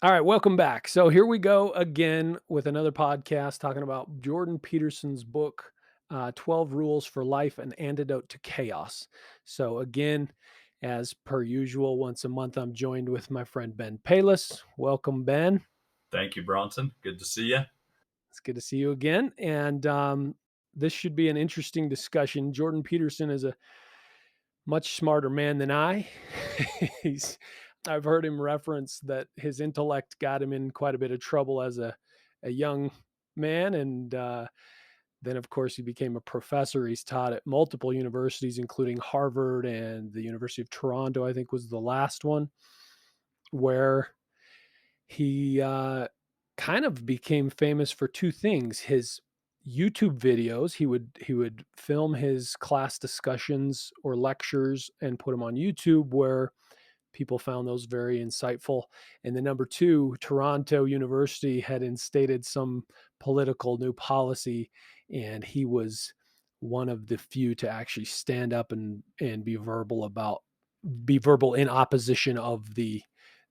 All right, welcome back. So here we go again with another podcast talking about Jordan Peterson's book, 12 Rules for Life, An Antidote to Chaos. So, again, as per usual, once a month, I'm joined with my friend Ben Palis. Welcome, Ben. Thank you, Bronson. Good to see you. It's good to see you again. And this should be an interesting discussion. Jordan Peterson is a much smarter man than I. He's I've heard him reference that his intellect got him in quite a bit of trouble as a young man, and then of course he became a professor. He's taught at multiple universities, including Harvard and the University of Toronto. I think was the last one where he kind of became famous for two things: his YouTube videos. He would film his class discussions or lectures and put them on YouTube, where people found those very insightful. And then number two, Toronto University had instated some political new policy, and he was one of the few to actually stand up and be verbal in opposition of the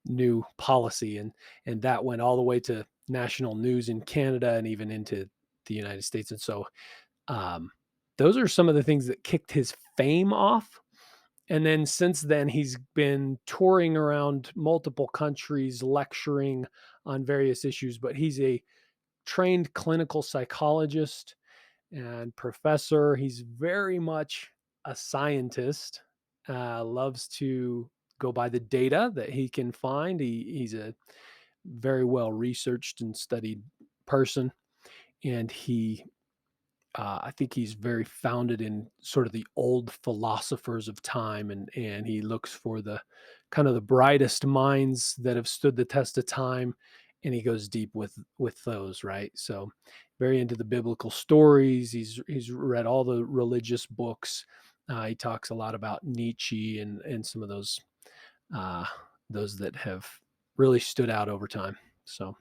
new policy, and that went all the way to national news in Canada and even into the United States. And so um, those are some of the things that kicked his fame off. And then since then, he's been touring around multiple countries, lecturing on various issues. But he's a trained clinical psychologist and professor. He's very much a scientist, loves to go by the data that he can find. He's a very well researched and studied person. And I think he's very founded in sort of the old philosophers of time, and he looks for the kind of the brightest minds that have stood the test of time, and he goes deep with those, right? So very into the biblical stories. He's read all the religious books. He talks a lot about Nietzsche and some of uh, those that have really stood out over time. So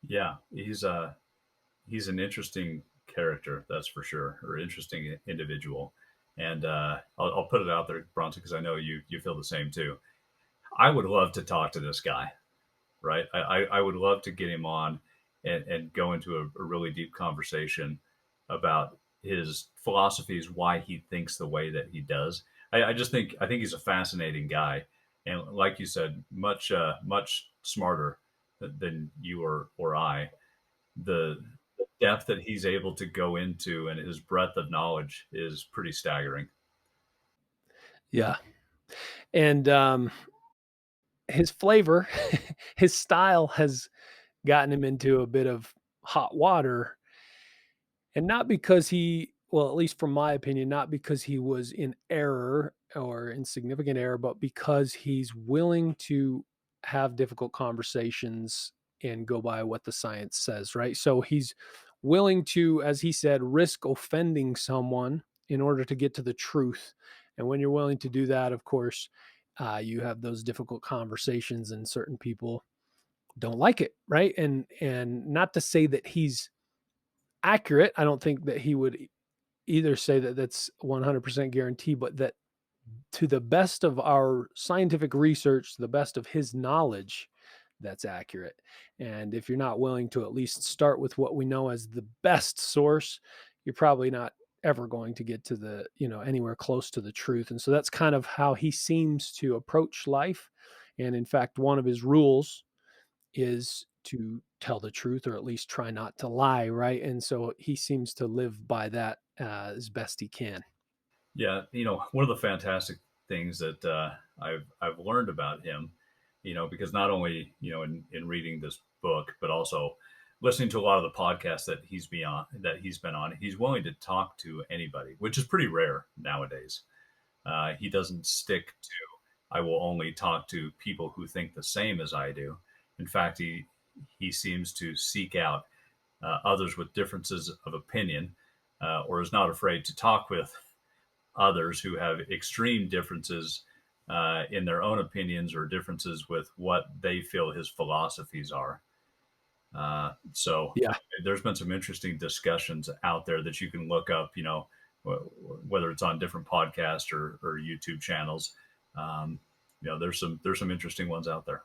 Yeah, he's an interesting character, that's for sure, or interesting individual. And I'll put it out there, Bronson, because I know you feel the same too. I would love to talk to this guy, right? I would love to get him on and go into a really deep conversation about his philosophies, why he thinks the way that he does. I think he's a fascinating guy, and like you said, much smarter than you or I. The depth that he's able to go into and his breadth of knowledge is pretty staggering. yeah, and his flavor, his style has gotten him into a bit of hot water, and not because well, at least from my opinion, not because he was in error or in significant error, but because he's willing to have difficult conversations and go by what the science says, right? So he's willing to, as he said, risk offending someone in order to get to the truth. And when you're willing to do that, of course, you have those difficult conversations, and certain people don't like it, right? And not to say that he's accurate. I don't think that he would either say that that's 100% guarantee, but that to the best of our scientific research, to the best of his knowledge, that's accurate. And if you're not willing to at least start with what we know as the best source, you're probably not ever going to get to anywhere close to the truth. And so that's kind of how he seems to approach life. And in fact, one of his rules is to tell the truth, or at least try not to lie, right? And so he seems to live by that as best he can. Yeah, one of the fantastic things that I've learned about him, because not only in reading this book, but also listening to a lot of the podcasts that he's been on, he's willing to talk to anybody, which is pretty rare nowadays. He doesn't stick to I will only talk to people who think the same as I do. In fact, he seems to seek out others with differences of opinion, or is not afraid to talk with others who have extreme differences in their own opinions or differences with what they feel his philosophies are. So Yeah. there's been some interesting discussions out there that you can look up, whether it's on different podcasts or YouTube channels. Um, there's some interesting ones out there.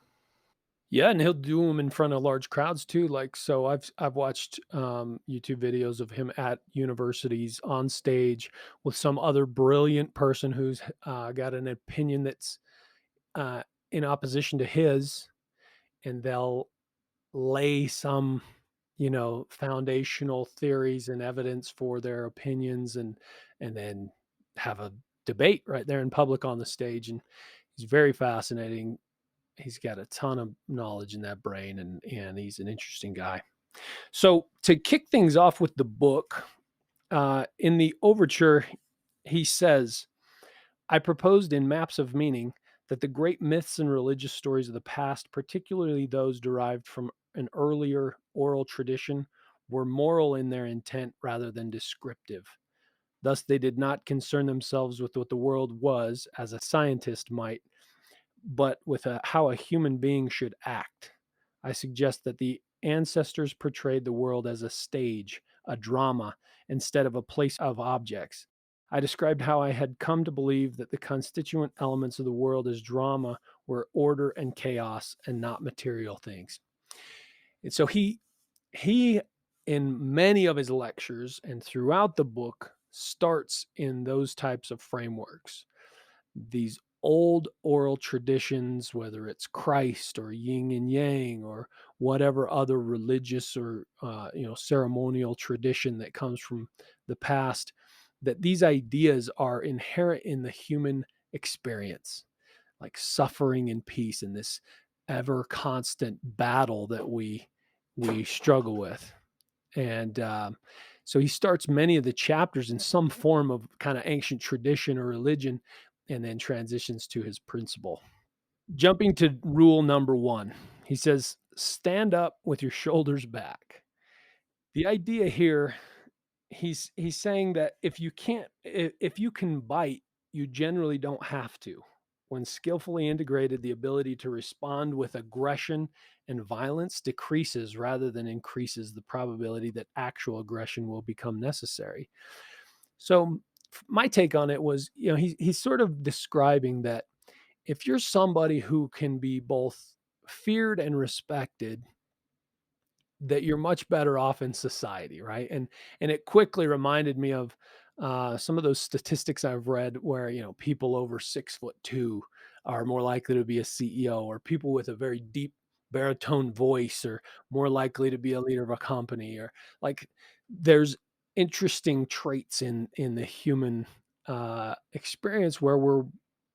Yeah, and he'll do them in front of large crowds too. Like, so I've watched YouTube videos of him at universities on stage with some other brilliant person who's got an opinion that's uh, in opposition to his, and they'll lay some, foundational theories and evidence for their opinions, and then have a debate right there in public on the stage. And he's very fascinating. He's got a ton of knowledge in that brain, and he's an interesting guy. So to kick things off with the book, in the overture, he says, I proposed in Maps of Meaning that the great myths and religious stories of the past, particularly those derived from an earlier oral tradition, were moral in their intent rather than descriptive. Thus, they did not concern themselves with what the world was, as a scientist might, but with how a human being should act. I suggest that the ancestors portrayed the world as a stage, a drama, instead of a place of objects. I described how I had come to believe that the constituent elements of the world as drama were order and chaos and not material things. And so he in many of his lectures and throughout the book starts in those types of frameworks, these old oral traditions, whether it's Christ or yin and yang or whatever other religious or ceremonial tradition that comes from the past, that these ideas are inherent in the human experience, like suffering and peace, and this ever constant battle that we struggle with. And so he starts many of the chapters in some form of kind of ancient tradition or religion, and then transitions to his principle. Jumping to rule number one, he says, stand up with your shoulders back. The idea here, he's saying that if you can bite, you generally don't have to. When skillfully integrated, the ability to respond with aggression and violence decreases rather than increases the probability that actual aggression will become necessary. So my take on it was, he's sort of describing that if you're somebody who can be both feared and respected, that you're much better off in society, right? And it quickly reminded me of some of those statistics I've read where people over 6'2" are more likely to be a CEO, or people with a very deep baritone voice are more likely to be a leader of a company, or like there's interesting traits in the human experience where we're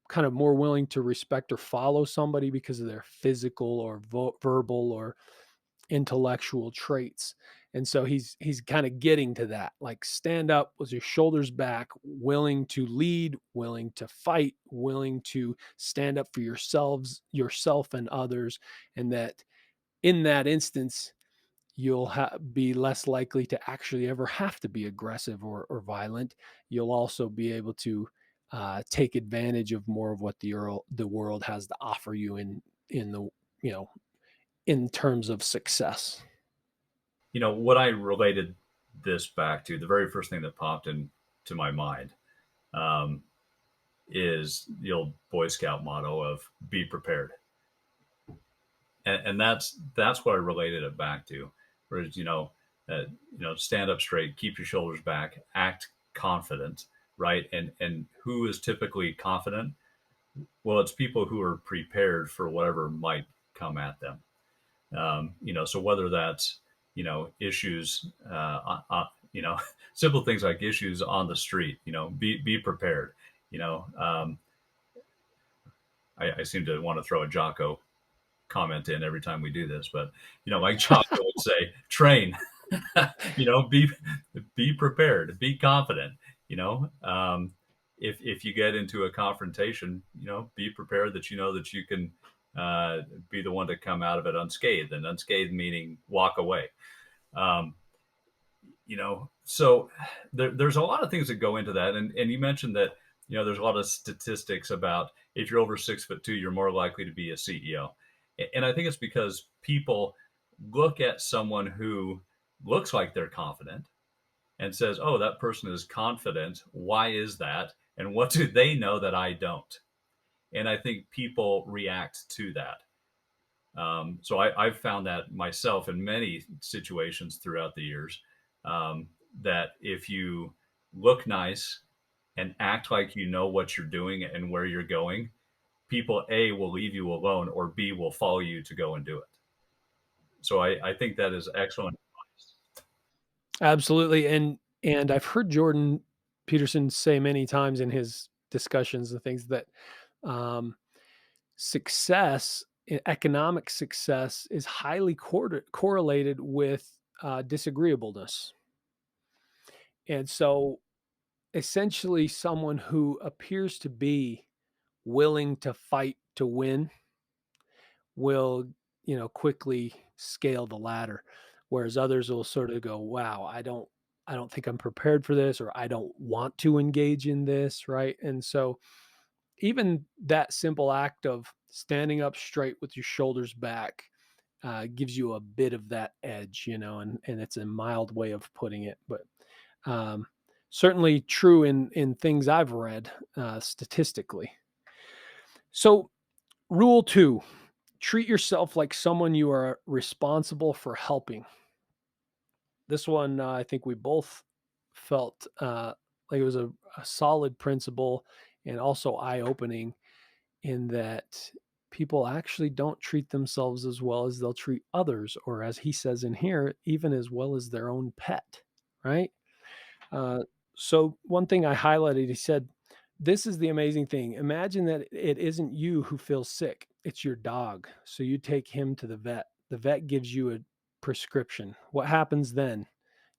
kind of more willing to respect or follow somebody because of their physical or verbal or intellectual traits. And so he's kind of getting to that, like stand up with your shoulders back, willing to lead, willing to fight, willing to stand up for yourself and others, and that in that instance you'll be less likely to actually ever have to be aggressive or violent. You'll also be able to take advantage of more of what the world has to offer you in the you know in terms of success. What I related this back to, the very first thing that popped into my mind, um, is the old Boy Scout motto of "Be prepared," and that's what I related it back to. Whereas stand up straight, keep your shoulders back, act confident, right? And who is typically confident? Well, it's people who are prepared for whatever might come at them. So whether that's issues, simple things like issues on the street, be prepared. You know, um, I seem to want to throw a Jocko comment in every time we do this, but like Jocko would say, train. Be prepared, be confident. You know, if you get into a confrontation, be prepared that that you can be the one to come out of it unscathed, and unscathed meaning walk away. Um, so there's a lot of things that go into that, and you mentioned that there's a lot of statistics about if you're over 6'2", you're more likely to be a CEO, and I think it's because people look at someone who looks like they're confident and says, "Oh, that person is confident. Why is that? And what do they know that I don't?" And I think people react to that. So I've found that myself in many situations throughout the years, that if you look nice and act like you know what you're doing and where you're going, people A will leave you alone, or B will follow you to go and do it. So I think that is excellent advice. Absolutely, and I've heard Jordan Peterson say many times in his discussions and things that, um, success, economic success is highly correlated with, disagreeableness, and so, essentially, someone who appears to be willing to fight to win will, quickly scale the ladder, whereas others will sort of go, "Wow, I don't think I'm prepared for this," or "I don't want to engage in this," right? And so even that simple act of standing up straight with your shoulders back, gives you a bit of that edge, and it's a mild way of putting it, but, um, certainly true in things I've read, statistically. So, rule 2, treat yourself like someone you are responsible for helping. This one, I think we both felt like it was a solid principle and also eye opening in that people actually don't treat themselves as well as they'll treat others, or as he says in here, even as well as their own pet, right? Uh, so one thing I highlighted, he said, "This is the amazing thing. Imagine that it isn't you who feels sick; it's your dog. So you take him to the vet. The vet gives you a prescription. What happens then?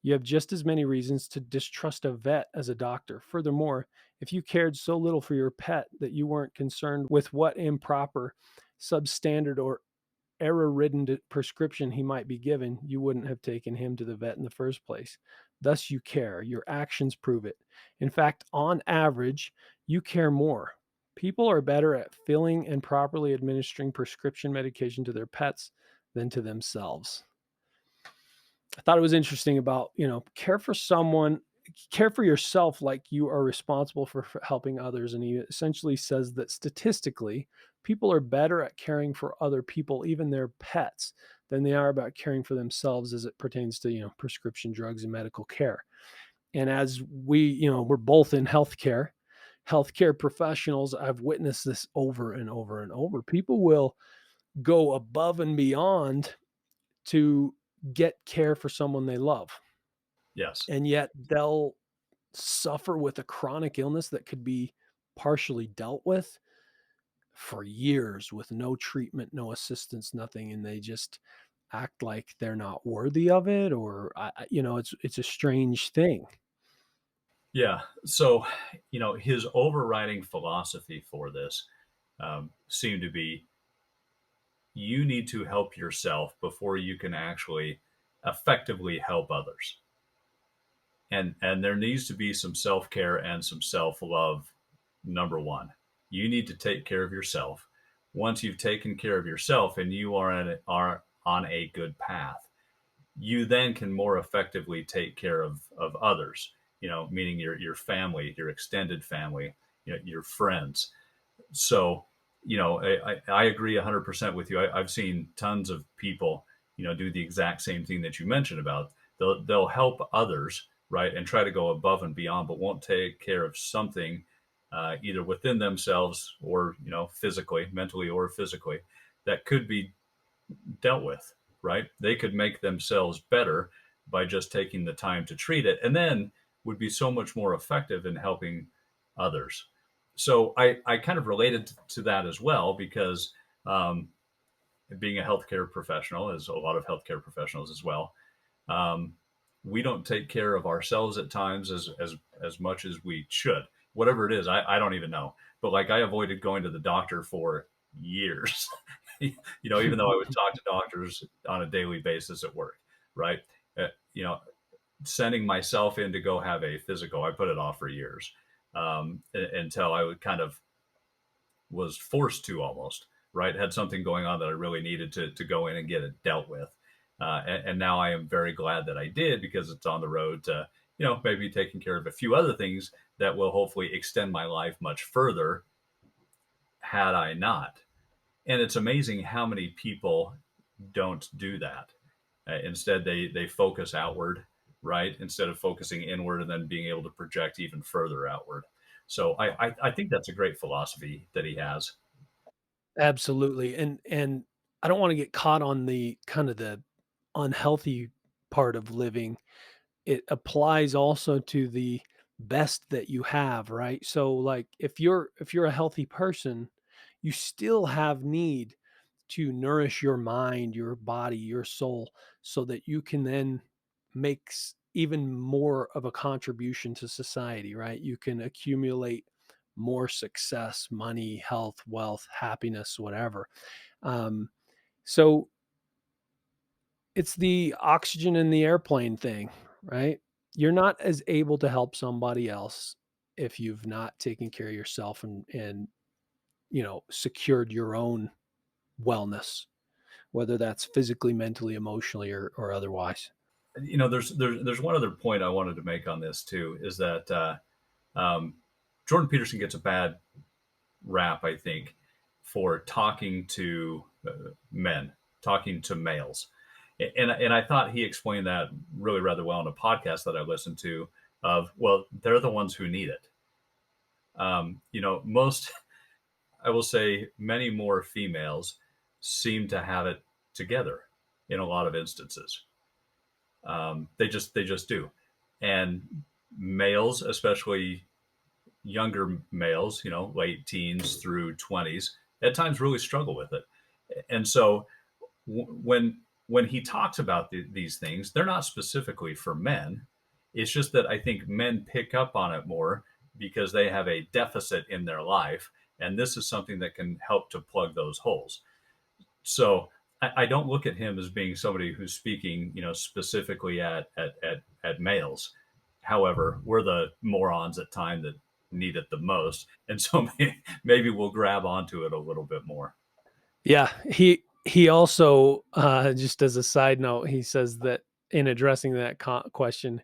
You have just as many reasons to distrust a vet as a doctor. Furthermore, if you cared so little for your pet that you weren't concerned with what improper, substandard, or error-ridden prescription he might be given, you wouldn't have taken him to the vet in the first place. Thus, you care. Your actions prove it. In fact, on average, you care more. People are better at filling and properly administering prescription medication to their pets than to themselves." I thought it was interesting about, care for someone, care for yourself like you are responsible for helping others. And he essentially says that statistically, people are better at caring for other people, even their pets, than they are about caring for themselves as it pertains to, prescription drugs and medical care. And as we're both in healthcare professionals, I've witnessed this over and over and over. People will go above and beyond to get care for someone they love. Yes. And yet they'll suffer with a chronic illness that could be partially dealt with for years with no treatment, no assistance, nothing. And they just act like they're not worthy of it, or, it's a strange thing. Yeah. So, his overriding philosophy for this seemed to be, you need to help yourself before you can actually effectively help others. And there needs to be some self-care and some self-love. Number one, you need to take care of yourself. Once you've taken care of yourself and you are on a good path, you then can more effectively take care of others, meaning your family, your extended family, your friends. So, I agree 100% with you. I've seen tons of people, do the exact same thing that you mentioned about. They'll help others, right, and try to go above and beyond, but won't take care of something, either within themselves or, physically, mentally or physically, that could be dealt with, right? They could make themselves better by just taking the time to treat it, and then would be so much more effective in helping others. So I kind of related to that as well, because um, being a healthcare professional, as a lot of healthcare professionals as well, um, we don't take care of ourselves at times as much as we should. Whatever it is, I don't even know. But like, I avoided going to the doctor for years. Even though I would talk to doctors on a daily basis at work, right? Uh, you know, Sending myself in to go have a physical, I put it off for years, until I would kind of was forced to, almost, right? Had something going on that I really needed to go in and get it dealt with. And now I am very glad that I did, because it's on the road to, maybe taking care of a few other things that will hopefully extend my life much further had I not. And it's amazing how many people don't do that. Instead, they focus outward, right? Instead of focusing inward and then being able to project even further outward. So I think that's a great philosophy that he has. Absolutely, and I don't wanna get caught on the kind of the unhealthy part of living. It applies also to the best that you have, right? So, like, if you're a healthy person, you still have need to nourish your mind, your body, your soul, so that you can then make even more of a contribution to society, right? You can accumulate more success, money, health, wealth, happiness, whatever. Um, so it's the oxygen in the airplane thing, right? You're not as able to help somebody else if you've not taken care of yourself and secured your own wellness, whether that's physically, mentally, emotionally, or otherwise. There's one other point I wanted to make on this too, is that um, Jordan Peterson gets a bad rap, I think, for talking to men, talking to males. And I thought he explained that really rather well in a podcast that I listened to of, well, they're the ones who need it. Most, I will say many more females seem to have it together in a lot of instances. They just do. And males, especially younger males, late teens through 20s, at times really struggle with it. And so when he talks about these things, they're not specifically for men. It's just that I think men pick up on it more because they have a deficit in their life, and this is something that can help to plug those holes. So I don't look at him as being somebody who's speaking, specifically at males. However, we're the morons at time that need it the most, and so maybe we'll grab onto it a little bit more. Yeah, he also, just as a side note, he says that in addressing that question,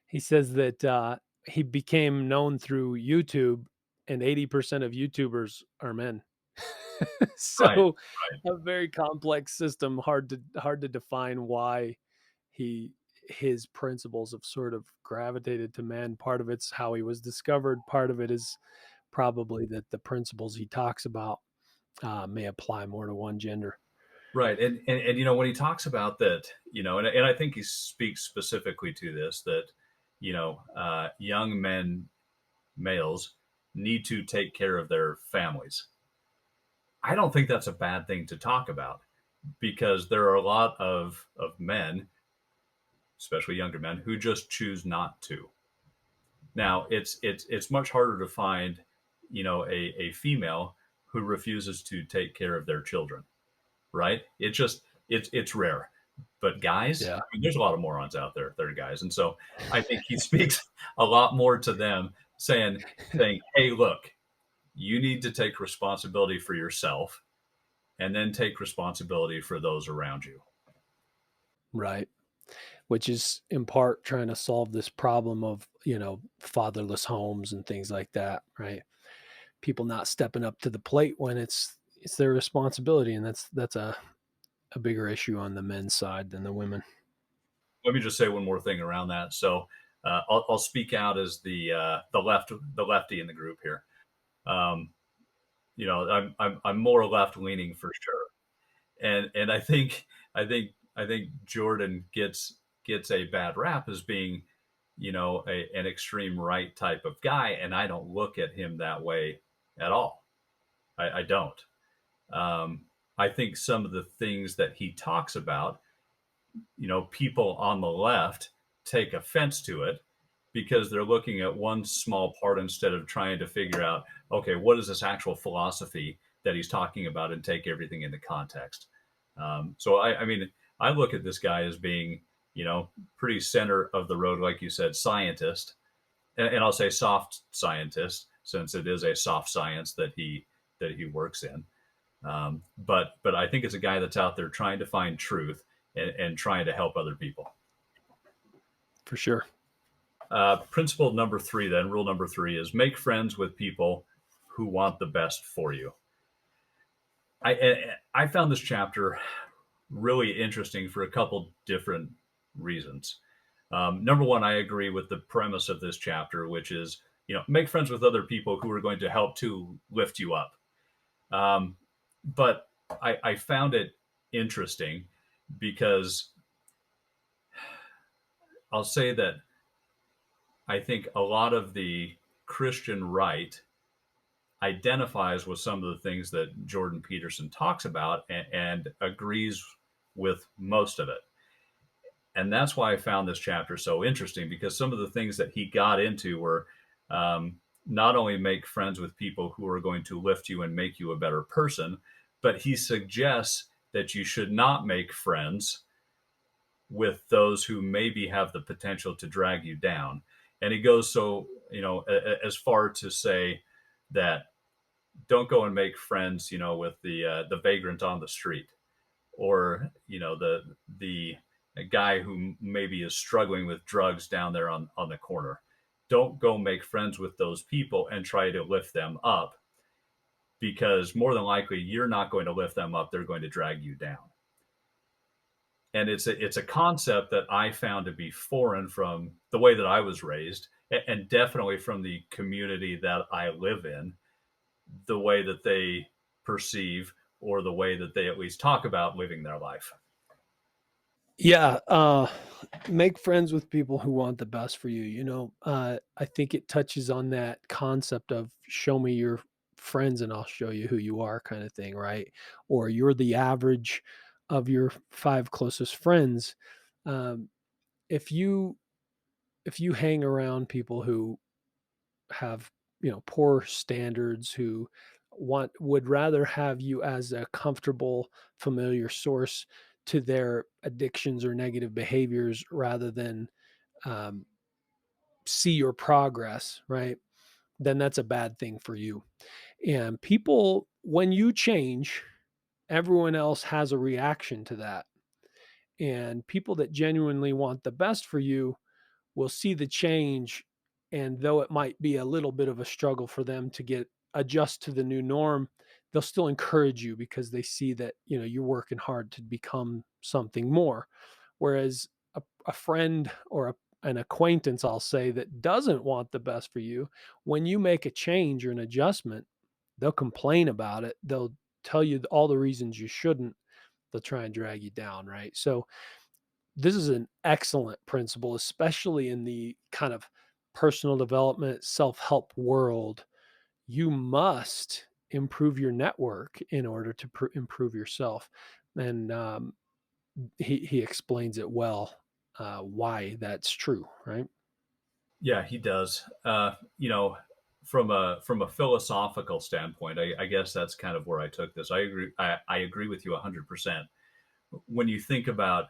he says that he became known through YouTube, and 80% of YouTubers are men. Right. So a very complex system, hard to define why he his principles have sort of gravitated to men. Part of it's how he was discovered. Part of it is probably that the principles he talks about may apply more to one gender. Right. And when he talks about that, and I think he speaks specifically to this, that, young men, males, need to take care of their families. I don't think that's a bad thing to talk about because there are a lot of men, especially younger men, who just choose not to. Now, it's much harder to find, a female who refuses to take care of their children, right? It's rare. But guys, Yeah. I mean, there's a lot of morons out there that are guys, and so I think he speaks a lot more to them, saying, "Hey, look, you need to take responsibility for yourself, and then take responsibility for those around you." Right. Which is in part trying to solve this problem of, fatherless homes and things like that, right? People not stepping up to the plate when it's their responsibility, and that's a bigger issue on the men's side than the women. Let me just say one more thing around that. So I'll speak out as the lefty in the group here. Um, I'm more left leaning for sure, and I think Jordan gets a bad rap as being, an extreme right type of guy, and I don't look at him that way at all. I don't. I think some of the things that he talks about, people on the left take offense to it because they're looking at one small part instead of trying to figure out, okay, what is this actual philosophy that he's talking about and take everything into context. So I mean, I look at this guy as being, pretty center of the road, like you said, scientist, and I'll say soft scientist since it is a soft science that he works in. But I think it's a guy that's out there trying to find truth and trying to help other people. For sure. Principle number three, then, rule number three is make friends with people who want the best for you. I found this chapter really interesting for a couple different reasons. Number one, I agree with the premise of this chapter, which is, make friends with other people who are going to help to lift you up. Um, but I found it interesting because I'll say that I think a lot of the Christian right identifies with some of the things that Jordan Peterson talks about, and agrees with most of it. And that's why I found this chapter so interesting, because some of the things that he got into were, not only make friends with people who are going to lift you and make you a better person, but he suggests that you should not make friends with those who maybe have the potential to drag you down. And he goes so, as far to say that don't go and make friends, with the vagrant on the street, or the guy who maybe is struggling with drugs down there on the corner. Don't go make friends with those people and try to lift them up, because more than likely you're not going to lift them up, they're going to drag you down. And it's a concept that I found to be foreign from the way that I was raised, and definitely from the community that I live in, the way that they perceive, or the way that they at least talk about living their life. Yeah, make friends with people who want the best for you. I think it touches on that concept of show me your friends and I'll show you who you are, kind of thing, right? Or you're the average of your five closest friends. Um, if you if you hang around people who have poor standards, who would rather have you as a comfortable familiar source to their addictions or negative behaviors rather than um, see your progress, right, then that's a bad thing for you. And people, when you change, everyone else has a reaction to that. And people that genuinely want the best for you will see the change, and though it might be a little bit of a struggle for them to get adjust to the new norm, they'll still encourage you because they see that you're working hard to become something more. Whereas a friend or an acquaintance, I'll say, that doesn't want the best for you, when you make a change or an adjustment, they'll complain about it, they'll tell you all the reasons you shouldn't, they'll try and drag you down, right? So this is an excellent principle, especially in the kind of personal development, self-help world. You must improve your network in order to improve yourself. And he explains it well, why that's true, right? Yeah, he does. From a philosophical standpoint, I guess that's kind of where I took this. I agree. I agree with you 100%. When you think about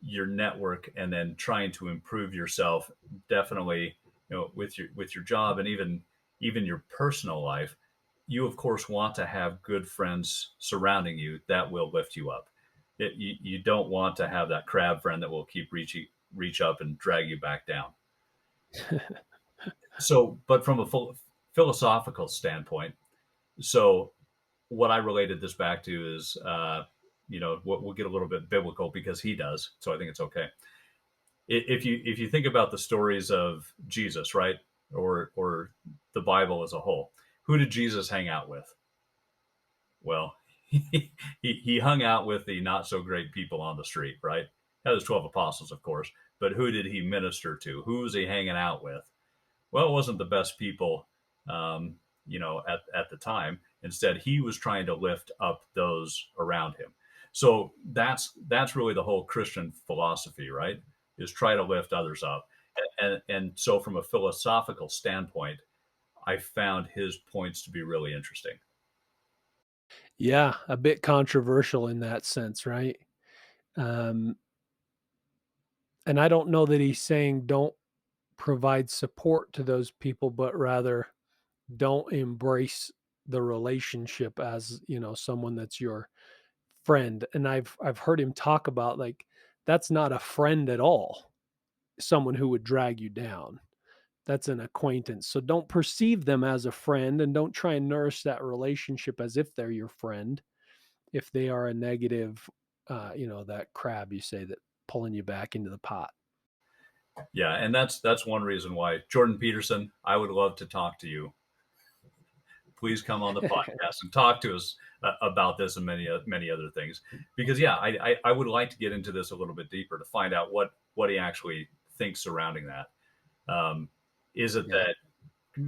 your network and then trying to improve yourself, definitely, with your job, and even your personal life, you of course want to have good friends surrounding you that will lift you up. You don't want to have that crab friend that will keep reach up and drag you back down. So, but from a philosophical standpoint, so what I related this back to is, we'll get a little bit biblical because he does, so I think it's okay. If you think about the stories of Jesus, right, or the Bible as a whole, who did Jesus hang out with? Well, he hung out with the not so great people on the street, right? That was 12 apostles, of course, but who did he minister to? Who was he hanging out with? Well, it wasn't the best people, at the time. Instead, he was trying to lift up those around him. So that's really the whole Christian philosophy, right? Is try to lift others up. And so from a philosophical standpoint, I found his points to be really interesting. Yeah, a bit controversial in that sense, right? Um, and I don't know that he's saying don't provide support to those people, but rather don't embrace the relationship as someone that's your friend. And I've heard him talk about, like, that's not a friend at all, someone who would drag you down. That's an acquaintance, so don't perceive them as a friend and don't try and nourish that relationship as if they're your friend. if they are a negative, that crab you say that pulling you back into the pot. Yeah, and that's one reason why Jordan Peterson, I would love to talk to you. Please come on the podcast and talk to us about this and many other things. Because yeah, I would like to get into this a little bit deeper to find out what he actually thinks surrounding that. Um, is it Yeah. that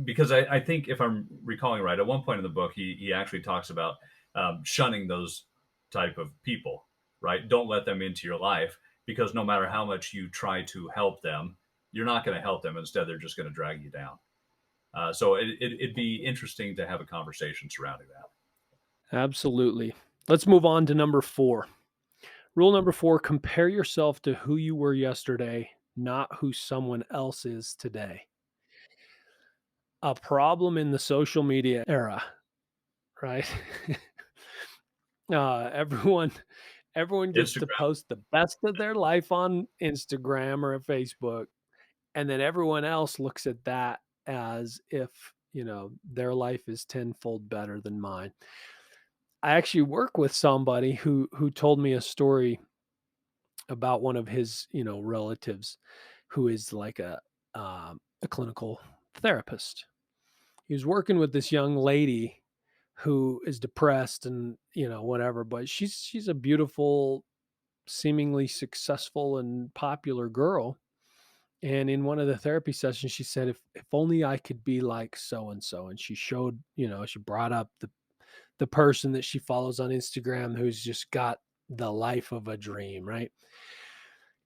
because I think if I'm recalling right, at one point in the book, he actually talks about shunning those type of people, right? Don't let them into your life because no matter how much you try to help them, you're not going to help them. Instead, they're just going to drag you down. So it'd be interesting to have a conversation surrounding that. Absolutely. Let's move on to number 4. Rule number 4, compare yourself to who you were yesterday, not who someone else is today. A problem in the social media era, right? Everyone gets to Instagram. post the best of their life on Instagram or Facebook, and then everyone else looks at that as if, their life is tenfold better than mine. I actually work with somebody who told me a story about one of his, relatives who is like a clinical therapist. He was working with this young lady who is depressed and, whatever, but she's a beautiful, seemingly successful and popular girl. And in one of the therapy sessions, she said, if only I could be like so and so. And she showed, she brought up the person that she follows on Instagram who's just got the life of a dream, right?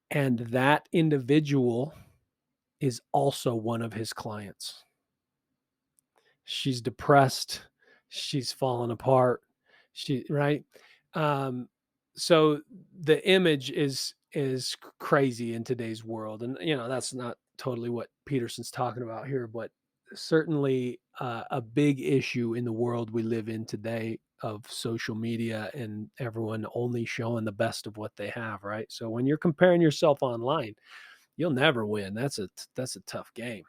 And that individual is also one of his clients. She's depressed, she's fallen apart, right? Um, so the image is crazy in today's world, and that's not totally what Peterson's talking about here, but certainly a big issue in the world we live in today of social media and everyone only showing the best of what they have, right? So when you're comparing yourself online, you'll never win. That's a tough game.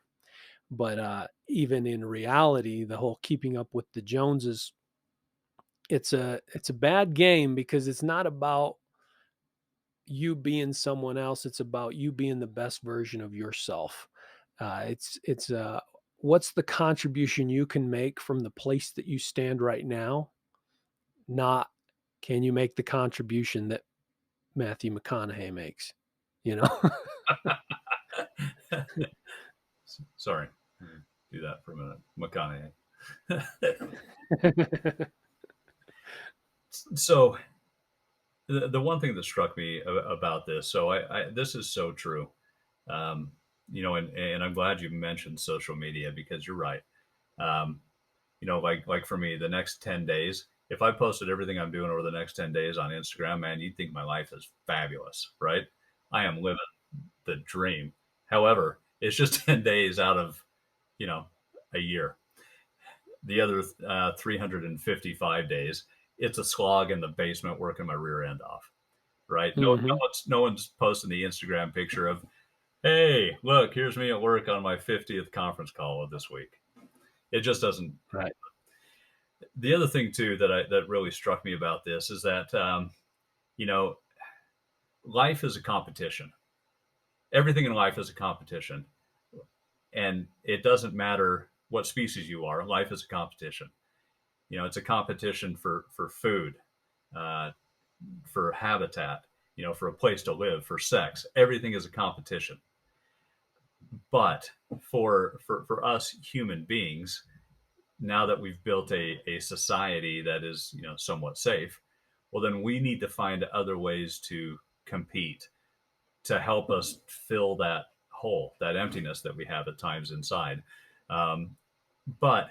But even in reality, the whole keeping up with the Joneses, it's a bad game because it's not about you being someone else. It's about you being the best version of yourself. It's what's the contribution you can make from the place that you stand right now, not can you make the contribution that Matthew McConaughey makes, you know? Sorry, do that for a minute. McConaughey. So the one thing that struck me about this, so this is so true. Um, and I'm glad you mentioned social media because you're right. Um, like for me, the next 10 days, if I posted everything I'm doing over the next 10 days on Instagram, man, you'd think my life is fabulous, right? I am living the dream. However, it's just 10 days out of, you know, a year. The other 355 days, it's a slog in the basement working my rear end off, right? No, no Mhm. one's no one's posting the Instagram picture of, hey, look, here's me at work on my 50th conference call of this week. It just doesn't. Right. The other thing too that really struck me about this is that you know life is a competition. Everything in life is a competition, and it doesn't matter what species you are. Life is a competition. It's a competition for food, uh, for habitat. For a place to live, for sex. Everything is a competition. But for us human beings, now that we've built a society that is somewhat safe, well then we need to find other ways to compete to help us fill that hole, that emptiness that we have at times inside. But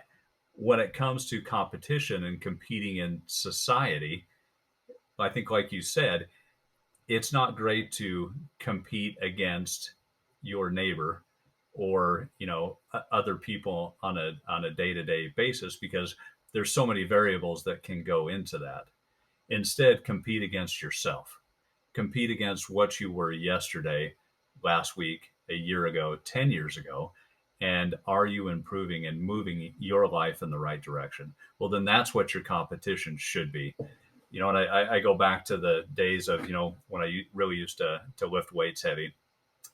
when it comes to competition and competing in society, I think, like you said, it's not great to compete against your neighbor or other people on a day-to-day basis because there's so many variables that can go into that. Instead, compete against yourself. Compete against what you were yesterday, last week, a year ago, 10 years ago, and are you improving and moving your life in the right direction? Well, then that's what your competition should be. And I go back to the days of, when I really used to lift weights heavy.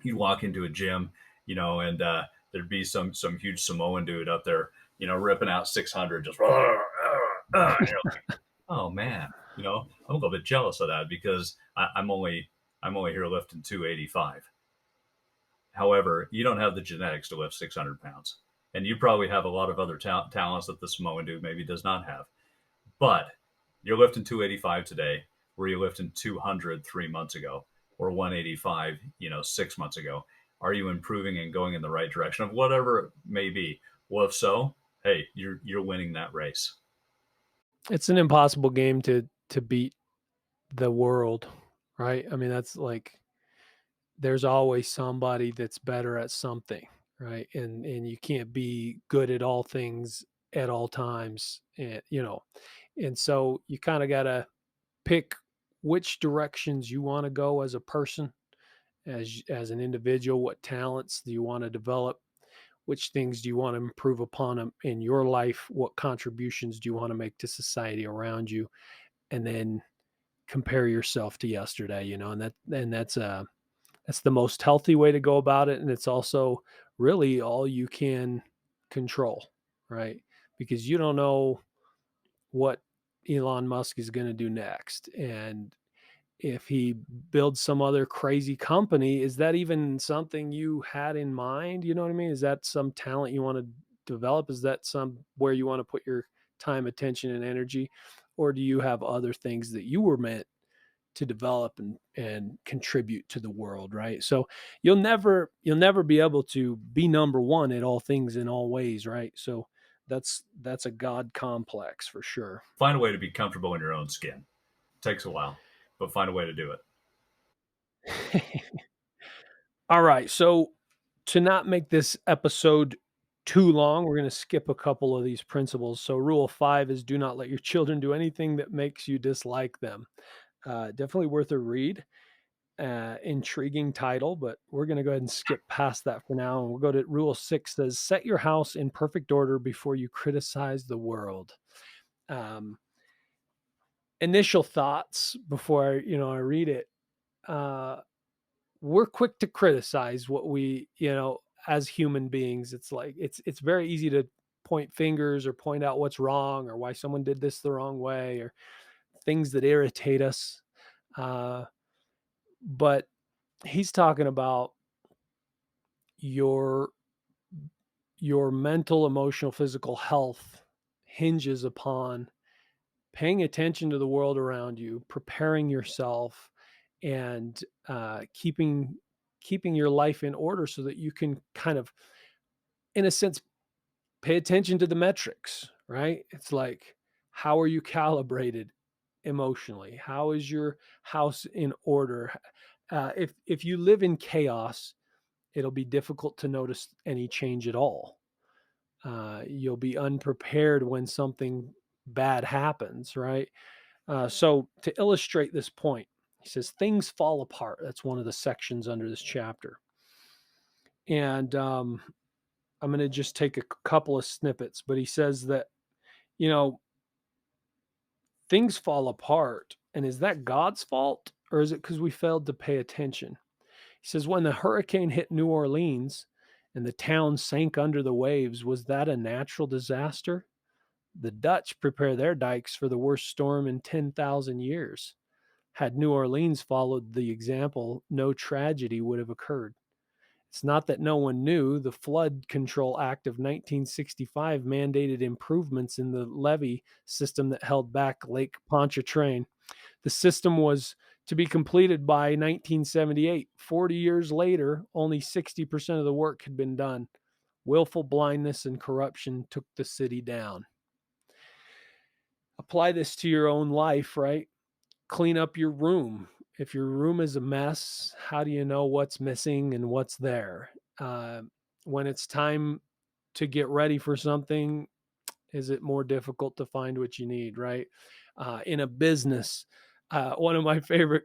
You'd walk into a gym, and there'd be some huge Samoan dude up there, ripping out 600, just like, oh man, I'm a little bit jealous of that because I'm only here lifting 285. However, you don't have the genetics to lift 600 pounds, and you probably have a lot of other talents that the Samoan dude maybe does not have. But you're lifting 285 today, where you lifting 200 3 months ago, or 185, 6 months ago. Are you improving and going in the right direction of whatever it may be? Well, if so, hey, you're winning that race. It's an impossible game to beat the world, right? I mean, that's like there's always somebody that's better at something, right? And you can't be good at all things at all times, and so you kind of got to pick which directions you want to go as a person, as an individual. What talents do you want to develop? Which things do you want to improve upon in your life? What contributions do you want to make to society around you? And then compare yourself to yesterday, and that's the most healthy way to go about it, and it's also really all you can control, right? Because you don't know what Elon Musk is going to do next, and if he builds some other crazy company, is that even something you had in mind? You know what I mean? Is that some talent you want to develop? Is that somewhere you want to put your time, attention, and energy? Or do you have other things that you were meant to develop and contribute to the world, right? So you'll never be able to be number one at all things in all ways, right? So that's a God complex for sure. Find a way to be comfortable in your own skin. Takes a while, but find a way to do it. All right. So to not make this episode too long, we're going to skip a couple of these principles. So rule 5 is do not let your children do anything that makes you dislike them. Definitely worth a read. Intriguing title, but we're going to go ahead and skip past that for now. And we'll go to rule 6 says set your house in perfect order before you criticize the world. Um, Initial thoughts before I read it. Uh, we're quick to criticize what we, as human beings. It's like it's very easy to point fingers or point out what's wrong or why someone did this the wrong way or things that irritate us. Uh, but he's talking about your your mental, emotional, physical health hinges upon paying attention to the world around you, preparing yourself, and keeping your life in order so that you can kind of, in a sense, pay attention to the metrics. Right? It's like, how are you calibrated emotionally? How is your house in order? If you live in chaos, it'll be difficult to notice any change at all. You'll be unprepared when something bad happens, right? So, to illustrate this point, he says things fall apart. That's one of the sections under this chapter. And I'm going to just take a couple of snippets, but he says that, you know, things fall apart. And is that God's fault or is it because we failed to pay attention? He says, when the hurricane hit New Orleans and the town sank under the waves, was that a natural disaster? The Dutch prepare their dikes for the worst storm in 10,000 years. Had New Orleans followed the example, no tragedy would have occurred. It's not that no one knew. The Flood Control Act of 1965 mandated improvements in the levee system that held back Lake Pontchartrain. The system was to be completed by 1978. 40 years later, only 60% of the work had been done. Willful blindness and corruption took the city down. Apply this to your own life, right? Clean up your room. If your room is a mess, how do you know what's missing and what's there? Uh, when it's time to get ready for something, is it more difficult to find what you need, right? In a business, one of my favorite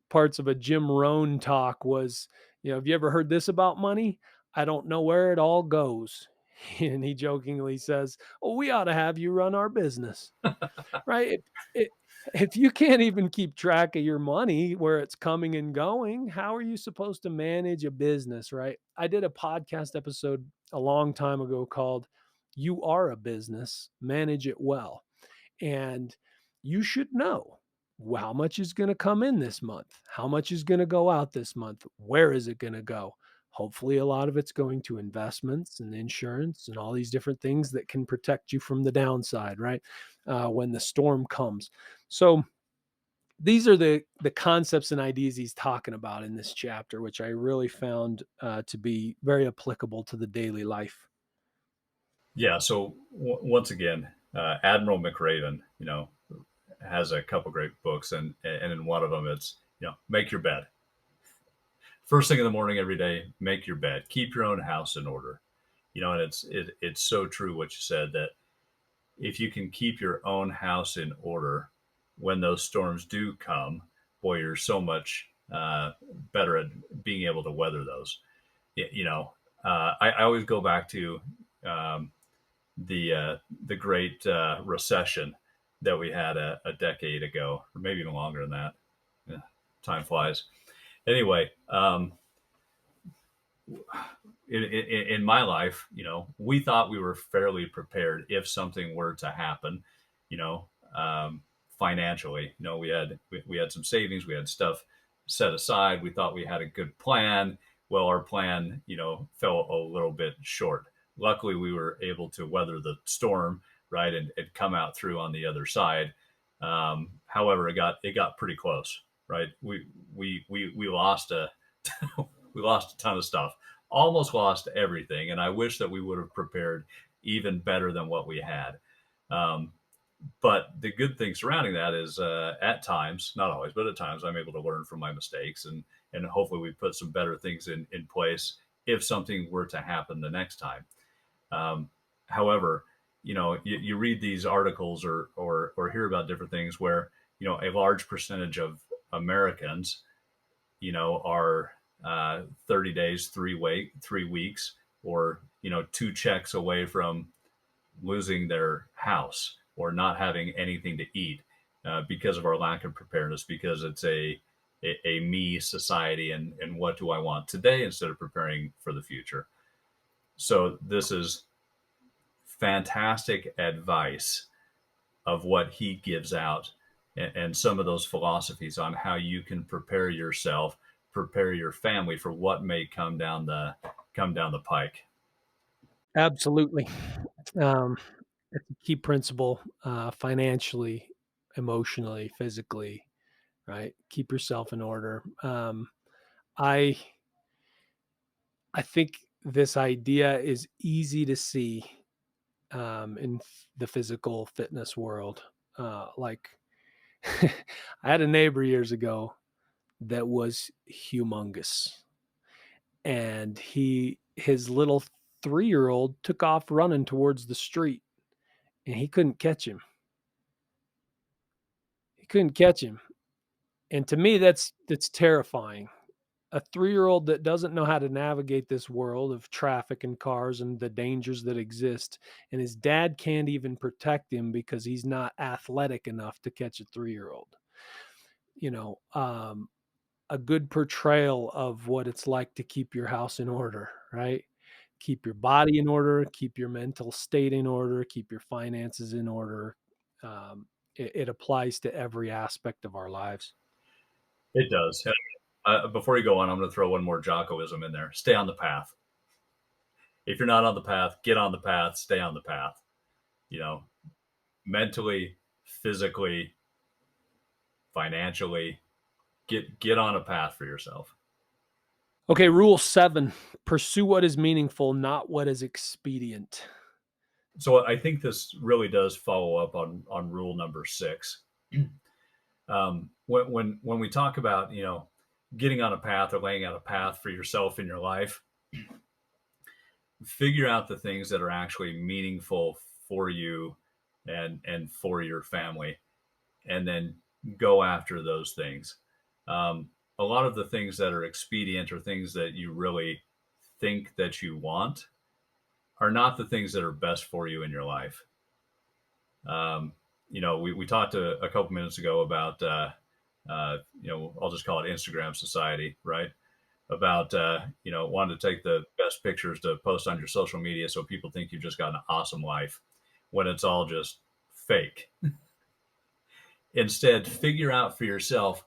parts of a Jim Rohn talk was, have you ever heard this about money? I don't know where it all goes. And he jokingly says, "Oh, we ought to have you run our business." Right? If you can't even keep track of your money, where it's coming and going, how are you supposed to manage a business, right? I did a podcast episode a long time ago called "You Are a Business, Manage It Well." And you should know how much is going to come in this month, how much is going to go out this month, where is it going to go. Hopefully a lot of it's going to investments and insurance and all these different things that can protect you from the downside, right? When the storm comes. So these are the concepts and ideas he's talking about in this chapter, which I really found to be very applicable to the daily life. Yeah. So once again, Admiral McRaven, has a couple great books, and in one of them, it's make your bed. First thing in the morning every day, make your bed. Keep your own house in order. And it's so true what you said, that if you can keep your own house in order when those storms do come, boy, you're so much better at being able to weather those. I always go back to um, the great recession that we had a decade ago, or maybe even longer than that. Yeah, time flies. Anyway, in my life, we thought we were fairly prepared if something were to happen, you know, financially. We had some savings, we had stuff set aside. We thought we had a good plan. Well, our plan, fell a little bit short. Luckily, we were able to weather the storm, right, and come out through on the other side. However, it got pretty close, right? We lost a we lost a ton of stuff, almost lost everything, and I wish that we would have prepared even better than what we had. Um, but the good thing surrounding that is, at times, not always, but at times, I'm able to learn from my mistakes, and hopefully we put some better things in place if something were to happen the next time. Um, However, you read these articles or hear about different things where a large percentage of Americans are 30 days, 3 weeks, or two checks away from losing their house or not having anything to eat, because of our lack of preparedness, because it's a me society, and what do I want today instead of preparing for the future. So this is fantastic advice of what he gives out, and some of those philosophies on how you can prepare yourself, prepare your family for what may come down the pike. Absolutely. Um, it's a key principle, financially, emotionally, physically, right? Keep yourself in order. I I think this idea is easy to see in the physical fitness world. Like, I had a neighbor years ago that was humongous, and his little 3-year old took off running towards the street, and he couldn't catch him. He couldn't catch him. And to me, that's terrifying. A 3-year-old that doesn't know how to navigate this world of traffic and cars and the dangers that exist, and his dad can't even protect him because he's not athletic enough to catch a 3-year-old. You know, a good portrayal of what it's like to keep your house in order, right? Keep your body in order, keep your mental state in order, keep your finances in order. It applies to every aspect of our lives. It does. Before you go on, I'm going to throw one more Jockoism in there. Stay on the path. If you're not on the path, get on the path. Stay on the path. You know, mentally, physically, financially, get on a path for yourself. Okay, rule 7, pursue what is meaningful, not what is expedient. So I think this really does follow up on rule number 6. When we talk about getting on a path or laying out a path for yourself in your life, figure out the things that are actually meaningful for you and for your family, and then go after those things. A lot of the things that are expedient, or things that you really think that you want, are not the things that are best for you in your life. we talked a couple minutes ago about, I'll just call it Instagram society, right? About, wanting to take the best pictures to post on your social media so people think you've just got an awesome life when it's all just fake. Instead, figure out for yourself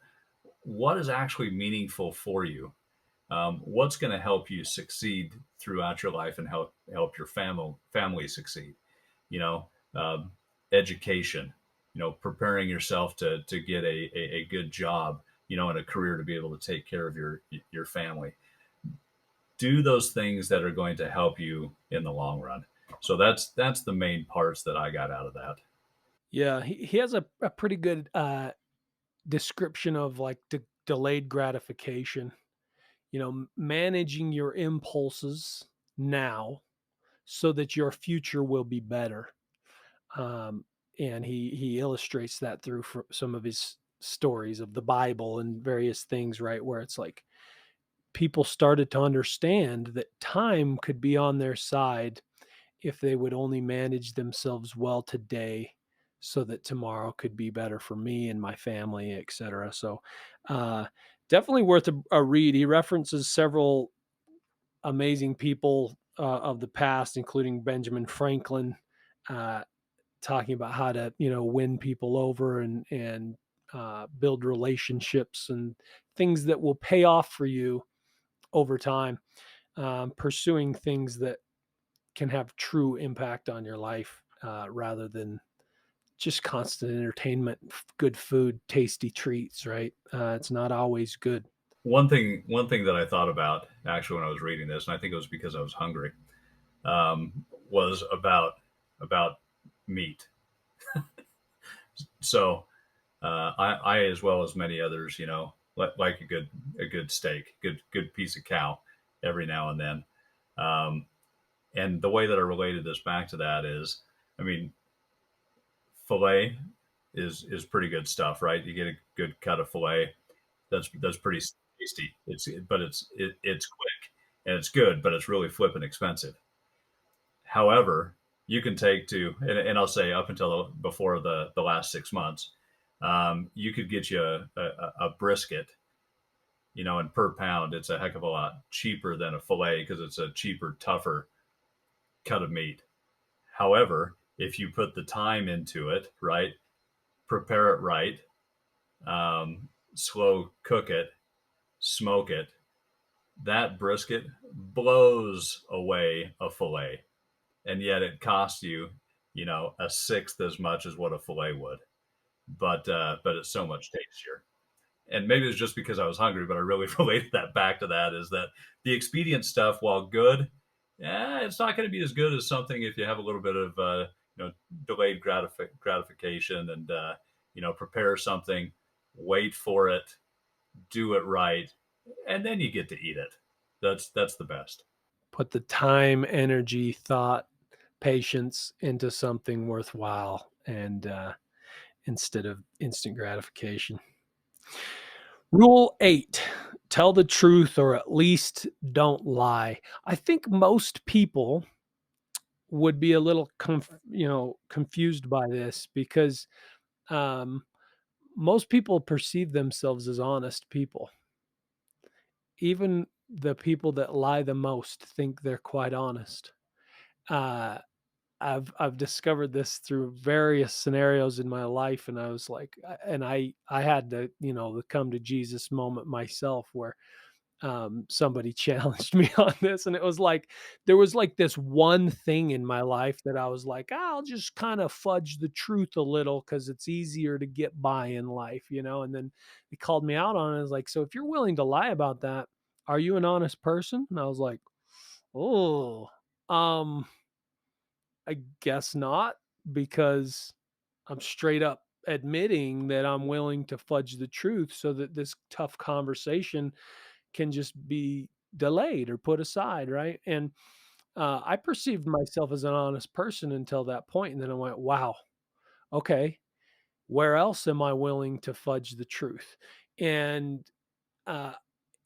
what is actually meaningful for you. What's going to help you succeed throughout your life and help your family succeed. You know, um, education. Preparing yourself to get a good job. And a career to be able to take care of your family. Do those things that are going to help you in the long run. So that's the main parts that I got out of that. Yeah, he has a pretty good description of like delayed gratification. Managing your impulses now so that your future will be better. Um, and he illustrates that through some of his stories of the Bible and various things, right? Where it's like people started to understand that time could be on their side if they would only manage themselves well today so that tomorrow could be better for me and my family, etc. So, uh, definitely worth a read. He references several amazing people of the past, including Benjamin Franklin, uh, talking about how to win people over and build relationships and things that will pay off for you over time. Pursuing things that can have true impact on your life rather than just constant entertainment, good food, tasty treats, right? It's not always good. One thing that I thought about actually when I was reading this, and I think it was because I was hungry, was about meat. So I, as well as many others, like a good steak, good piece of cow every now and then. Um, and the way that I related this back to that is, I mean, filet is pretty good stuff, right? You get a good cut of filet. That's pretty tasty. It's quick and it's good, but it's really flippin' expensive. However, you can take to, and I'll say up until before the last 6 months, you could get you a brisket, and per pound, it's a heck of a lot cheaper than a fillet because it's a cheaper, tougher cut of meat. However, if you put the time into it, right, prepare it right, slow cook it, smoke it, that brisket blows away a fillet. And yet it costs you, a sixth as much as what a fillet would. But it's so much tastier. And maybe it's just because I was hungry, but I really related that back to that is that the expedient stuff, while good, it's not going to be as good as something if you have a little bit of delayed gratification and prepare something, wait for it, do it right, and then you get to eat it. That's the best. Put the time, energy, thought, patience into something worthwhile, and instead of instant gratification. Rule 8: tell the truth or at least don't lie. I think most people would be a little confused by this because um, most people perceive themselves as honest people. Even the people that lie the most think they're quite honest. Uh, I've discovered this through various scenarios in my life, and I was like, and I had to the come to Jesus moment myself where somebody challenged me on this, and it was like there was like this one thing in my life that I was like, I'll just kind of fudge the truth a little because it's easier to get by in life, and then he called me out on it. I was like, so if you're willing to lie about that, are you an honest person? And I was like, oh, um, I guess not, because I'm straight up admitting that I'm willing to fudge the truth so that this tough conversation can just be delayed or put aside, right? And I perceived myself as an honest person until that point, and then I went, "Wow, okay, where else am I willing to fudge the truth?" And uh,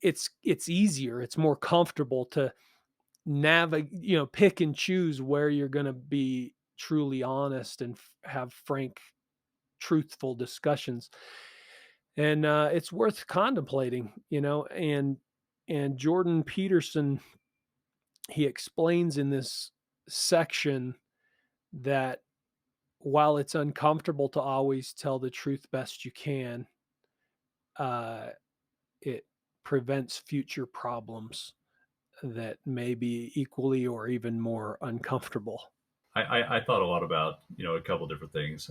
it's easier, it's more comfortable to navigate, pick and choose where you're going to be truly honest and have frank truthful discussions. And it's worth contemplating, and Jordan Peterson, he explains in this section that while it's uncomfortable to always tell the truth best you can, uh, it prevents future problems that may be equally or even more uncomfortable. I thought a lot about, a couple different things.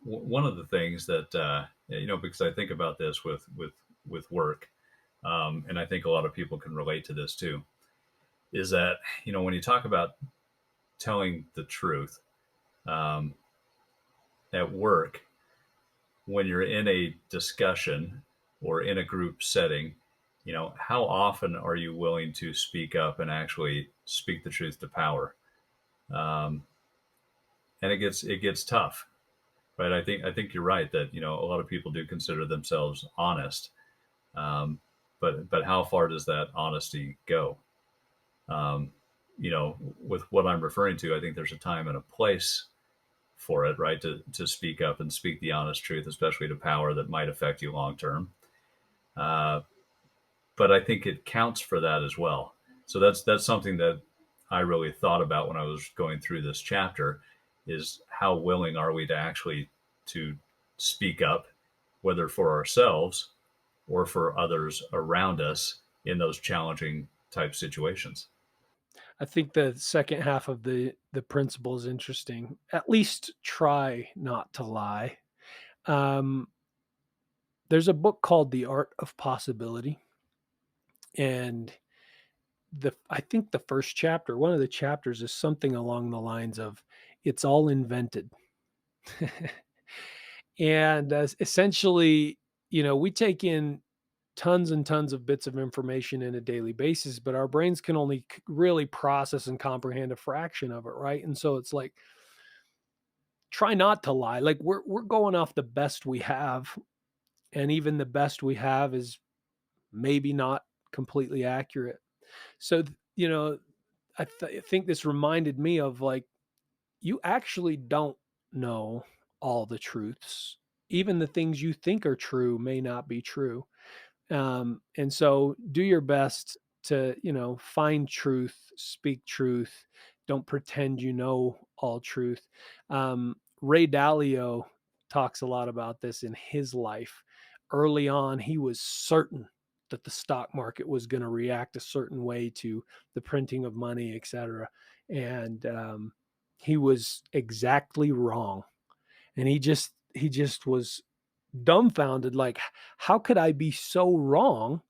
One of the things that, because I think about this with work, and I think a lot of people can relate to this too, is that, when you talk about telling the truth, um, at work, when you're in a discussion or in a group setting, how often are you willing to speak up and actually speak the truth to power? Um, and it gets tough, right? I think you're right that, a lot of people do consider themselves honest, um, but how far does that honesty go? Um, with what I'm referring to, I think there's a time and a place for it, right? To speak up and speak the honest truth, especially to power that might affect you long term. Uh, but I think it counts for that as well. So that's something that I really thought about when I was going through this chapter, is how willing are we to actually to speak up, whether for ourselves or for others around us in those challenging type situations. I think the second half of the principle is interesting. At least try not to lie. Um, there's a book called The Art of Possibility, and I think the first chapter, one of the chapters is something along the lines of "It's all invented," and essentially, we take in tons and tons of bits of information in a daily basis, but our brains can only really process and comprehend a fraction of it, right? And so it's like, try not to lie. Like we're going off the best we have, and even the best we have is maybe not completely accurate. So I think this reminded me of, like, you actually don't know all the truths. Even the things you think are true may not be true. And so do your best to, find truth, speak truth. Don't pretend you know all truth. Ray Dalio talks a lot about this in his life. Early on, he was certain that the stock market was going to react a certain way to the printing of money, et cetera. And he was exactly wrong. And he just was dumbfounded, like, how could I be so wrong?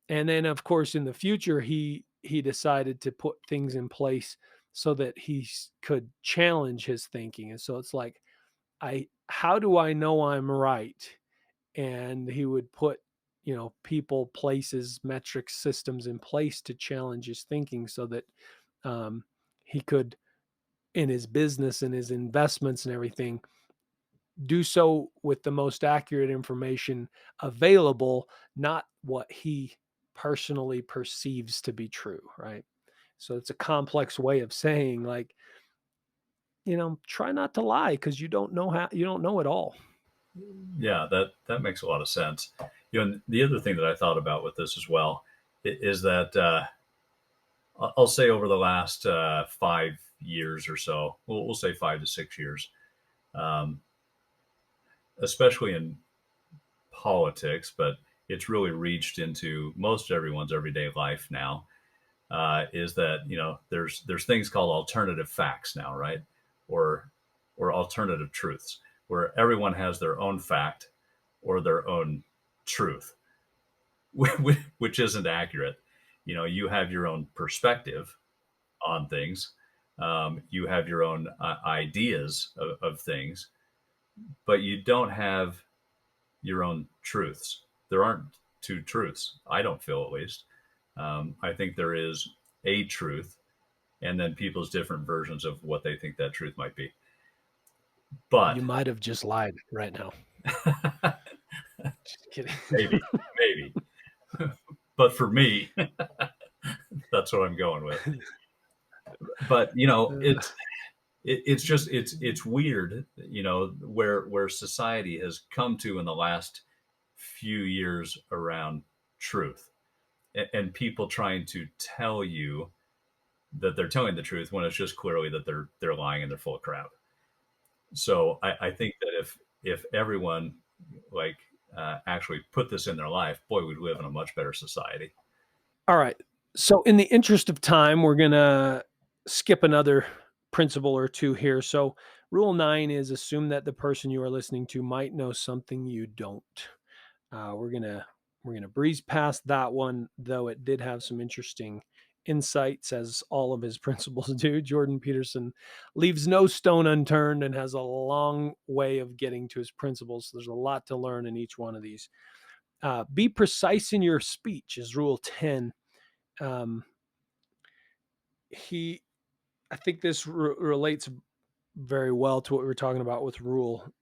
And then, of course, in the future, he decided to put things in place so that could challenge his thinking. And so it's like, I how do I know I'm right? And he would put, people, places, metrics, systems in place to challenge his thinking so that um, he could, in his business and his investments and everything, do so with the most accurate information available, not what he personally perceives to be true, right? So it's a complex way of saying, like, try not to lie because you don't know it all. Yeah, that makes a lot of sense. And the other thing that I thought about with this as well is that, I'll say over the last 5 years or so, we'll say 5 to 6 years, um, especially in politics, but it's really reached into most everyone's everyday life now. Is that, there's things called alternative facts now, right? Or alternative truths, where everyone has their own fact or their own truth, which isn't accurate. You have your own perspective on things. You have your own ideas of things, but you don't have your own truths. There aren't two truths. I don't feel, at least. I think there is a truth, and then people's different versions of what they think that truth might be. But You might have just lied right now. Just kidding. maybe, maybe. But for me, that's what I'm going with. But Uh, it's it's weird, where society has come to in the last few years around truth, and people trying to tell you that they're telling the truth when it's just clearly that they're lying and they're full of crap. So I think that if everyone like actually put this in their life, boy, we'd live in a much better society. All right. So, in the interest of time, we're going to skip another principle or two here. So, rule 9 is assume that the person you are listening to might know something you don't. We're gonna breeze past that one, though it did have some interesting insights, as all of his principles do. Jordan Peterson leaves no stone unturned and has a long way of getting to his principles. So there's a lot to learn in each one of these. Be precise in your speech is rule 10. Um, he, I think this relates very well to what we were talking about with rule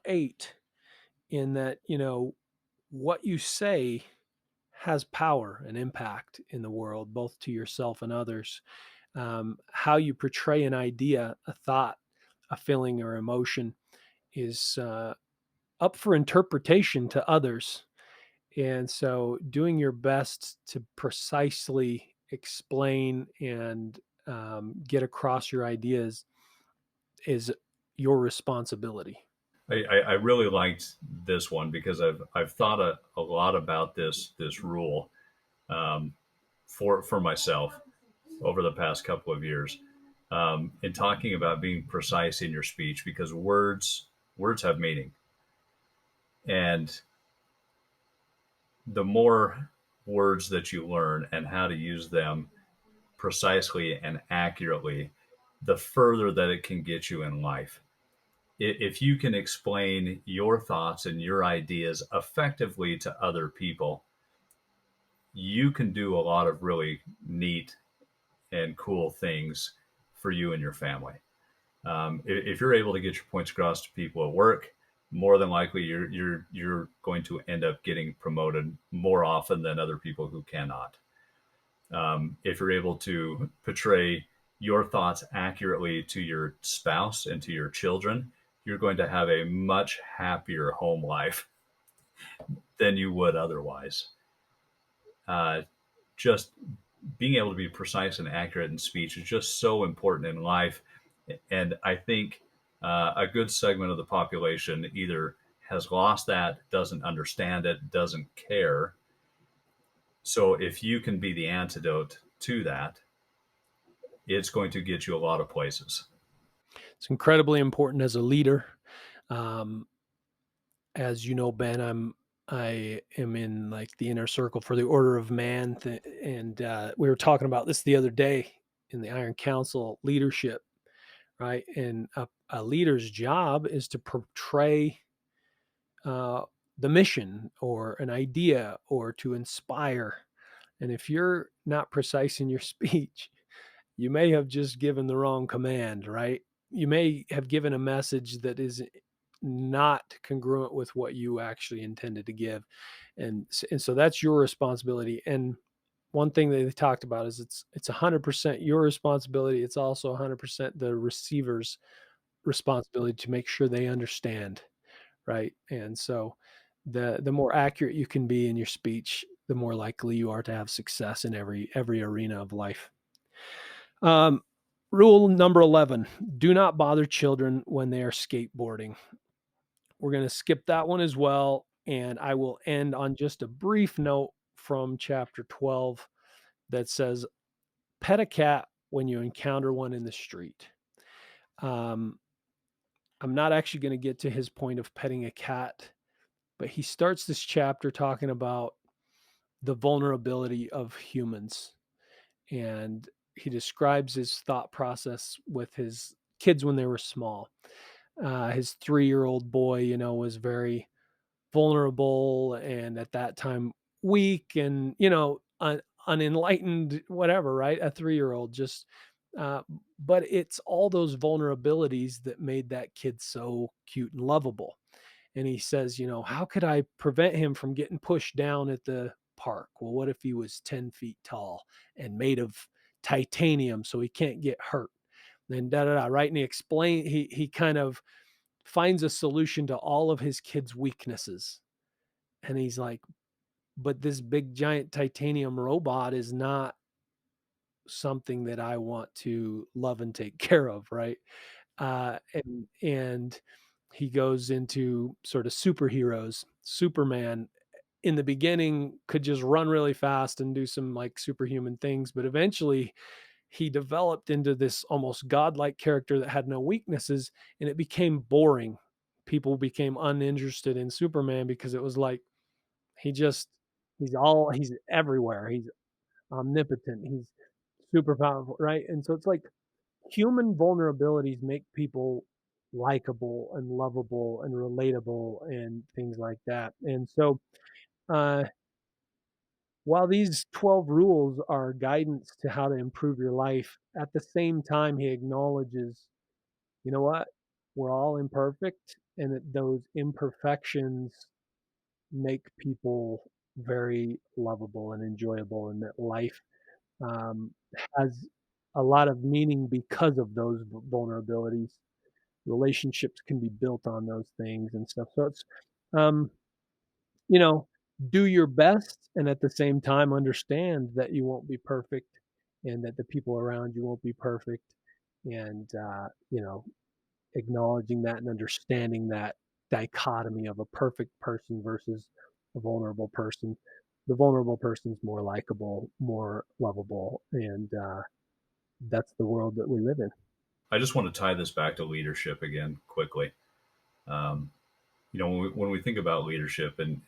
8, in that what you say has power and impact in the world, both to yourself and others. How you portray an idea, a thought, a feeling, or emotion is up for interpretation to others. And so, doing your best to precisely explain and get across your ideas is your responsibility. I really liked this one because I've thought a lot about this rule, um, for myself over the past couple of years, in talking about being precise in your speech, because words have meaning, and the more words that you learn and how to use them precisely and accurately, the further that it can get you in life. If you can explain your thoughts and your ideas effectively to other people, you can do a lot of really neat and cool things for you and your family. If you're able to get your points across to people at work, more than likely you're going to end up getting promoted more often than other people who cannot. If you're able to portray your thoughts accurately to your spouse and to your children, you're going to have a much happier home life than you would otherwise. Uh, just being able to be precise and accurate in speech is just so important in life. And I think a good segment of the population either has lost that, doesn't understand it, doesn't care. So if you can be the antidote to that, it's going to get you a lot of places. It's incredibly important as a leader. Um, as you know, Ben, I am in like the inner circle for the Order of Man, and we were talking about this the other day in the Iron Council leadership, right? And a leader's job is to portray uh, the mission or an idea or to inspire. And if you're not precise in your speech, you may have just given the wrong command, right? You may have given a message that is not congruent with what you actually intended to give. And so that's your responsibility. And one thing that they talked about is it's 100% your responsibility. It's also 100% the receiver's responsibility to make sure they understand, right? And so the more accurate you can be in your speech, the more likely you are to have success in every arena of life. Um, Rule number 11, do not bother children when they are skateboarding. We're going to skip that one as well. And I will end on just a brief note from chapter 12 that says, pet a cat when you encounter one in the street. Um, I'm not actually going to get to his point of petting a cat, but he starts this chapter talking about the vulnerability of humans. And he describes his thought process with his kids when they were small. His 3-year-old boy, was very vulnerable and at that time weak and, unenlightened, whatever, right? A 3-year-old just, uh, but it's all those vulnerabilities that made that kid so cute and lovable. And he says, how could I prevent him from getting pushed down at the park? Well, what if he was 10 feet tall and made of titanium so he can't get hurt? and da da da, right? And he kind of finds a solution to all of his kids' weaknesses. And he's like, but this big giant titanium robot is not something that I want to love and take care of, right? And he goes into sort of superheroes. Superman in the beginning could just run really fast and do some like superhuman things, but eventually he developed into this almost godlike character that had no weaknesses, and it became boring. People became uninterested in Superman because it was like he just he's everywhere. He's omnipotent. He's super powerful, right? And so it's like human vulnerabilities make people likable and lovable and relatable and things like that. And so, uh, while these 12 rules are guidance to how to improve your life, at the same time, he acknowledges, you know what? We're all imperfect, and that those imperfections make people very lovable and enjoyable, and that life um, has a lot of meaning because of those vulnerabilities. Relationships can be built on those things and stuff. So it's, um, you know, do your best and at the same time understand that you won't be perfect and that the people around you won't be perfect. And, acknowledging that and understanding that dichotomy of a perfect person versus a vulnerable person. The vulnerable person's more likable, more lovable, and that's the world that we live in. I just want to tie this back to leadership again quickly. Um, when we think about leadership and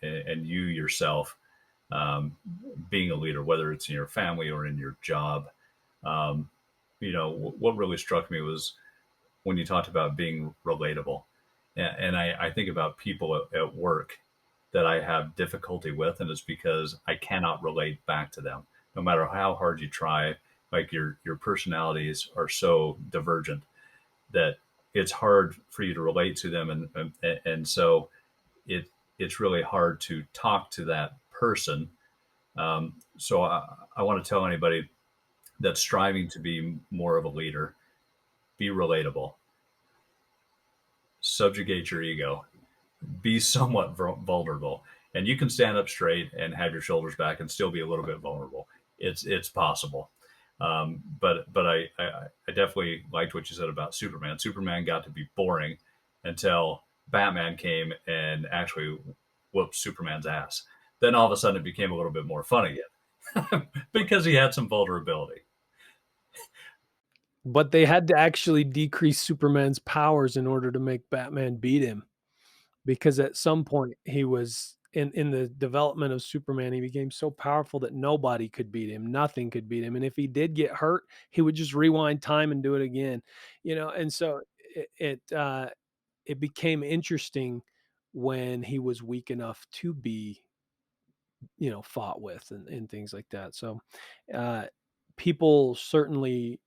you yourself um, being a leader, whether it's in your family or in your job, um, what really struck me was when you talked about being relatable. And I think about people at work that I have difficulty with, and it's because I cannot relate back to them. No matter how hard you try, like your personalities are so divergent that it's hard for you to relate to them, and so it it's really hard to talk to that person. So I want to tell anybody that's striving to be more of a leader, be relatable, subjugate your ego, be somewhat vulnerable, and you can stand up straight and have your shoulders back and still be a little bit vulnerable. It's possible. But I definitely liked what you said about Superman. Superman got to be boring until Batman came and actually whooped Superman's ass. Then all of a sudden it became a little bit more fun again because he had some vulnerability. But they had to actually decrease Superman's powers in order to make Batman beat him, because at some point he was in the development of Superman, he became so powerful that nobody could beat him, nothing could beat him, and if he did get hurt, he would just rewind time and do it again, and so it became interesting when he was weak enough to be, fought with and things like that. So, uh, people certainly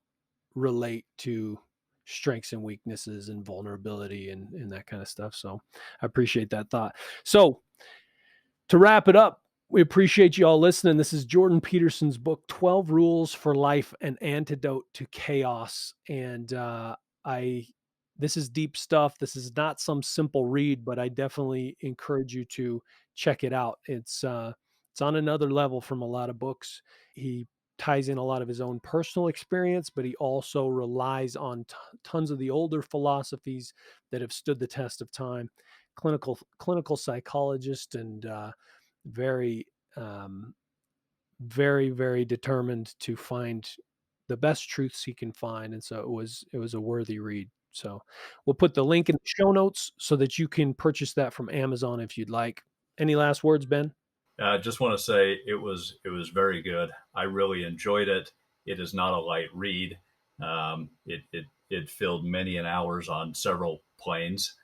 relate to strengths and weaknesses and vulnerability and that kind of stuff. So I appreciate that thought. So to wrap it up, we appreciate you all listening. This is Jordan Peterson's book, 12 Rules for Life, an Antidote to Chaos. And I this is deep stuff. This is not some simple read, but I definitely encourage you to check it out. It's on another level from a lot of books. He ties in a lot of his own personal experience, but he also relies on tons of the older philosophies that have stood the test of time. Clinical psychologist and very, um, very determined to find the best truths he can find, and so it was a worthy read. So we'll put the link in the show notes so that you can purchase that from Amazon if you'd like. Any last words, Ben? I just want to say it was very good. I really enjoyed it. It is not a light read. It filled many an hours on several planes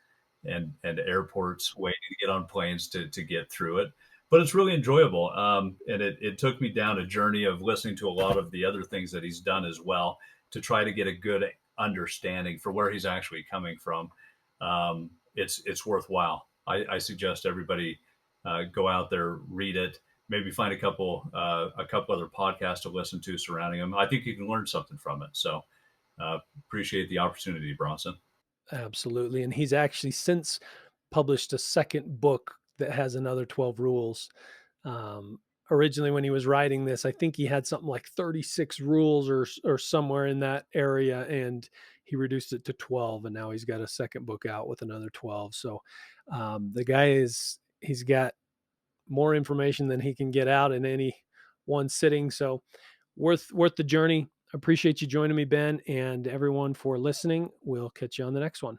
and airports waiting to get on planes to get through it. But it's really enjoyable. And it took me down a journey of listening to a lot of the other things that he's done as well to try to get a good understanding for where he's actually coming from. It's worthwhile. I suggest everybody go out there, read it, maybe find a couple other podcasts to listen to surrounding them. I think you can learn something from it. So Appreciate the opportunity, Bronson. Absolutely, and he's actually since published a second book that has another 12 rules. Originally, when he was writing this, I think he had something like 36 rules or somewhere in that area, and he reduced it to 12, and now he's got a second book out with another 12. So, the guy he's got more information than he can get out in any one sitting. So, worth the journey. Appreciate you joining me, Ben, and everyone for listening. We'll catch you on the next one.